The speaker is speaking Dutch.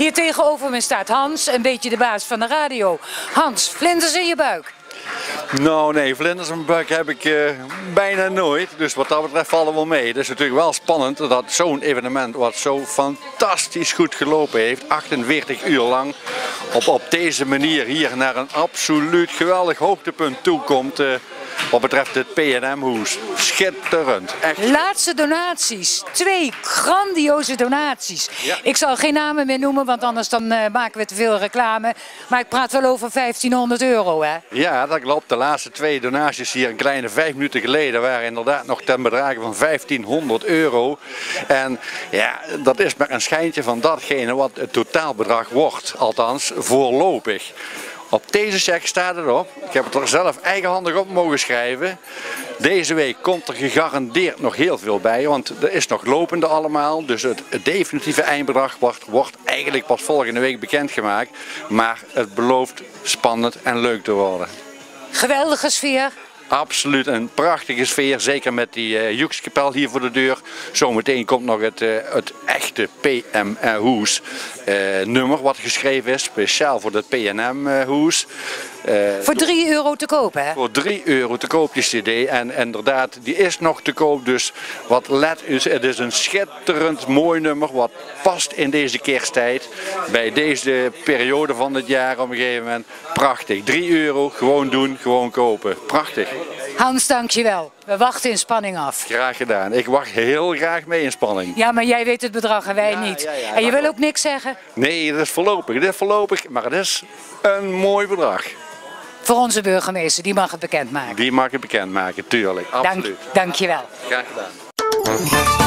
Hier tegenover me staat Hans, een beetje de baas van de radio. Hans, vlinders in je buik? Nou nee, vlinders in mijn buik heb ik bijna nooit. Dus wat dat betreft vallen we wel mee. Het is natuurlijk wel spannend dat zo'n evenement wat zo fantastisch goed gelopen heeft, 48 uur lang, op deze manier hier naar een absoluut geweldig hoogtepunt toe komt. Wat betreft het P&M-hoes. Schitterend. Echt. Laatste donaties. 2 grandioze donaties. Ja. Ik zal geen namen meer noemen, want anders dan maken we te veel reclame. Maar ik praat wel over €1500, hè? Ja, dat klopt. De laatste 2 donaties hier een kleine 5 minuten geleden waren inderdaad nog ten bedrage van €1500. En ja, dat is maar een schijntje van datgene wat het totaalbedrag wordt. Althans, voorlopig. Op deze cheque staat het op. Ik heb het er zelf eigenhandig op mogen schrijven. Deze week komt er gegarandeerd nog heel veel bij, want er is nog lopende allemaal. Dus het definitieve eindbedrag wordt eigenlijk pas volgende week bekendgemaakt. Maar het belooft spannend en leuk te worden. Geweldige sfeer. Absoluut een prachtige sfeer, zeker met die Joekskapel hier voor de deur. Zometeen komt nog het echte P&M-hoes nummer wat geschreven is, speciaal voor het P&M-hoes. Voor €3 te koop, hè? Voor €3 te koop die cd en inderdaad, die is nog te koop, dus wat let u, het is een schitterend mooi nummer wat past in deze kersttijd, bij deze periode van het jaar op een gegeven moment. Prachtig, €3, gewoon doen, gewoon kopen, prachtig. Hans, dankjewel. We wachten in spanning af. Graag gedaan, ik wacht heel graag mee in spanning. Ja, maar jij weet het bedrag en wij Ja, niet. ja, En je wil ook niks zeggen? Nee, dat is voorlopig, maar het is een mooi bedrag. Voor onze burgemeester, die mag het bekendmaken. Die mag ik bekendmaken, tuurlijk, absoluut. Dankjewel. Graag gedaan.